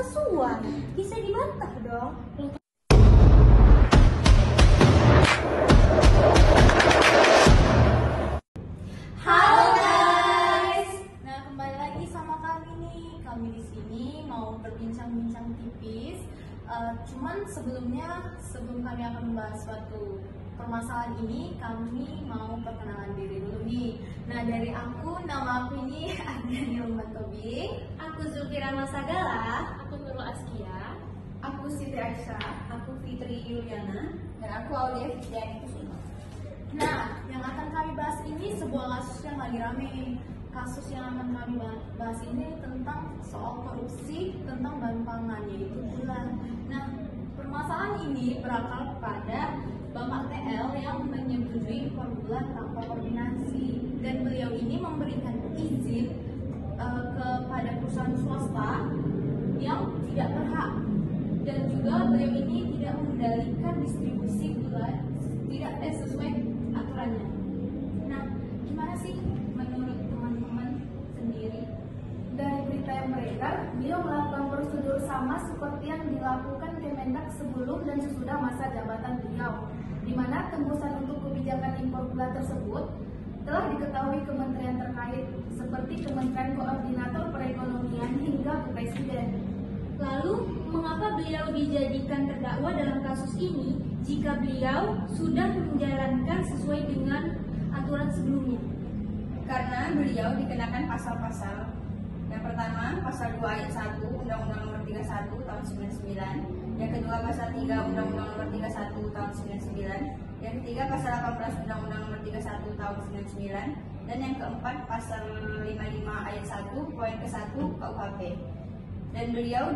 pemalsuan. Bisa dibantah dong. Halo guys. Nah, kembali lagi sama kami nih. Kami di sini mau berbincang-bincang tipis. Cuman sebelum kami akan membahas suatu permasalahan ini, kami mau perkenalan diri dulu nih. Nah, dari nama aku ini Adriani Roman Tobing. Aku Zulfira Masagala. Aku Nurul Askia. Aku Siti Aisyah. Aku Fitri Yuliana. Dan aku Aulia Fitriani Kusuma. Nah, yang akan kami bahas ini sebuah kasus yang lagi rame. Kasus yang akan kami bahas ini tentang soal korupsi tentang bahan pangan, yaitu gula. Nah, permasalahan ini berakar pada Bapak TL yang menyetujui impor gula tanpa koordinasi, dan beliau ini memberikan izin kepada perusahaan swasta yang tidak berhak, dan juga beliau ini tidak mengendalikan distribusi gula tidak sesuai aturannya. Nah, gimana sih menurut teman-teman sendiri? Dari berita yang beredar, beliau melakukan prosedur sama seperti yang dilakukan Kemendak sebelum dan sesudah masa jabatan beliau, di mana tembusan untuk kebijakan impor gula tersebut telah diketahui kementerian terkait seperti Kementerian Koordinator Perekonomian hingga ke Presiden. Lalu, mengapa beliau dijadikan terdakwa dalam kasus ini jika beliau sudah menjalankan sesuai dengan aturan sebelumnya? Karena beliau dikenakan pasal-pasal. Yang pertama, pasal 2 ayat 1 Undang-Undang Nomor 31 tahun 99. Yang kedua, pasal 3 Undang-Undang Nomor 31 tahun 99. Yang ketiga, pasal 18 Undang-Undang Nomor 31 tahun 99. Dan yang keempat, pasal 55 ayat 1 poin ke-1 KUHP. Dan beliau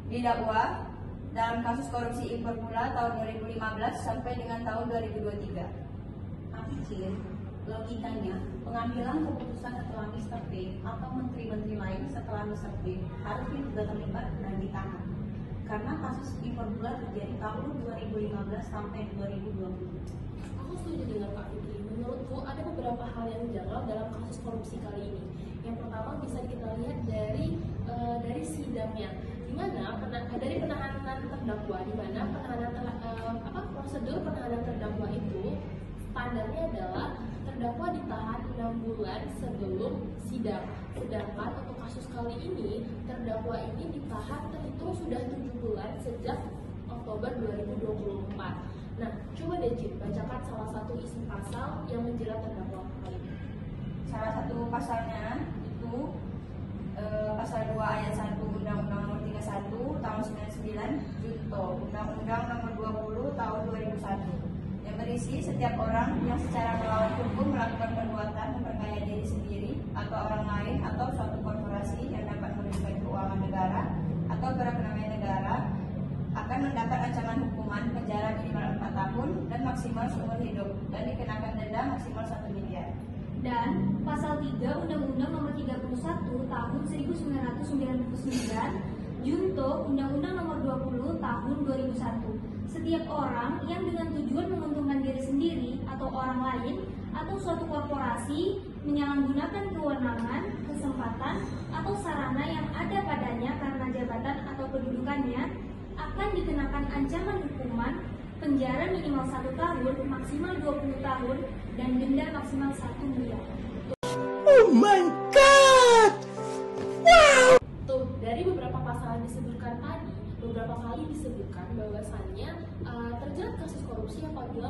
didakwa dalam kasus korupsi impor gula tahun 2015 sampai dengan tahun 2023. Pikir logikanya pengambilan keputusan setelah Mr. P atau menteri-menteri lain setelah Mr. P harusnya juga terlibat dan ditahan, karena kasus impor gula terjadi tahun 2015 sampai 2020. Aku setuju dengan Pak Fikri. Menurutku ada beberapa hal yang janggal dalam kasus korupsi kali ini. Yang pertama bisa kita lihat dari sidangnya, di mana dari penahanan terdakwa, di mana prosedur penahanan terdakwa itu standarnya adalah terdakwa ditahan 6 bulan sebelum sidang. Sedangkan untuk kasus kali ini, terdakwa ini ditahan terhitung sudah 7 bulan sejak Oktober 2024. Nah, coba deh Jin, bacakan salah satu isi pasal yang menjerat terdakwa kali ini. Salah satu pasalnya itu pasal 2 ayat 1 Undang-Undang Nomor 31 tahun 99 Junto Undang-Undang Nomor 20 tahun 2001, yang berisi setiap orang yang secara melawan hukum melakukan perbuatan memperkaya diri sendiri atau orang lain atau suatu korporasi yang dapat merugikan keuangan negara atau perekonomian negara akan mendapat ancaman hukuman penjara minimal 4 tahun dan maksimal seumur hidup, dan dikenakan denda maksimal 1 miliar. Dan pasal 3 Undang-Undang Nomor 31 tahun 1999 Junto Undang-Undang Nomor 20 tahun 2001. Setiap orang yang dengan tujuan menguntungkan diri sendiri atau orang lain atau suatu korporasi menyalahgunakan kewenangan, kesempatan, atau sarana yang ada padanya karena jabatan atau kedudukannya akan dikenakan ancaman hukuman penjara minimal 1 tahun, maksimal 20 tahun, dan denda maksimal 1 miliar. Oh my god! Wow! Tuh, dari beberapa pasal yang disebutkan tadi, beberapa kali disebutkan bahwasannya terjerat kasus korupsi apabila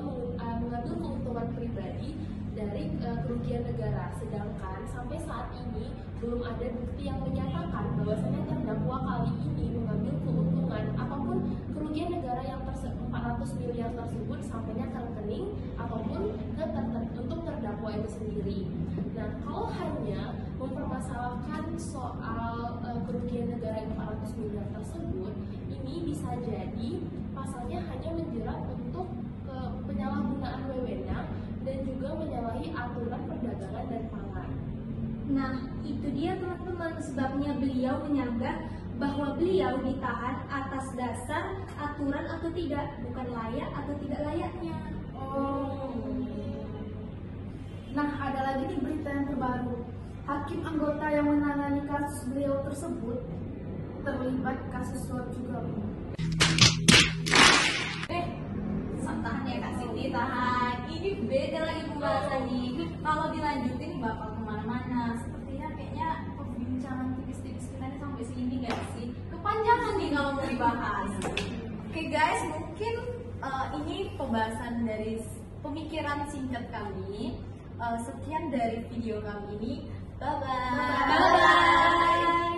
mengambil keuntungan pribadi dari kerugian negara. Sedangkan sampai saat ini belum ada bukti yang menyatakan bahwasannya terdakwa kali ini mengambil keuntungan ataupun kerugian negara yang 400 miliar tersebut sampainya ke rekening ataupun untuk terdakwa itu sendiri. Nah, kalau hanya mempermasalahkan soal kerugian negara yang 400 miliar tersebut, ini bisa jadi pasalnya hanya menjerat untuk penyalahgunaan wewenang dan juga menyalahi aturan perdagangan dan pangan. Nah, itu dia teman-teman sebabnya beliau menyanggah bahwa beliau ditahan atas dasar aturan atau tidak, bukan layak atau tidak layaknya. Nah, ada lagi nih berita yang terbaru. Hakim anggota yang menangani kasus beliau tersebut terlibat kasus suap juga. Tahan ya Kak Cindy, tahan. Ini beda lagi pembahasan nih. Kalau dilanjutin bakal kemana-mana. Sepertinya kayaknya perbincangan tipis-tipis kita ini sampai sini gak sih? Kepanjangan nih kalau mau dibahas. Oke guys, mungkin ini pembahasan dari pemikiran singkat kami. Sekian dari video kami ini. Bye-bye. Bye-bye.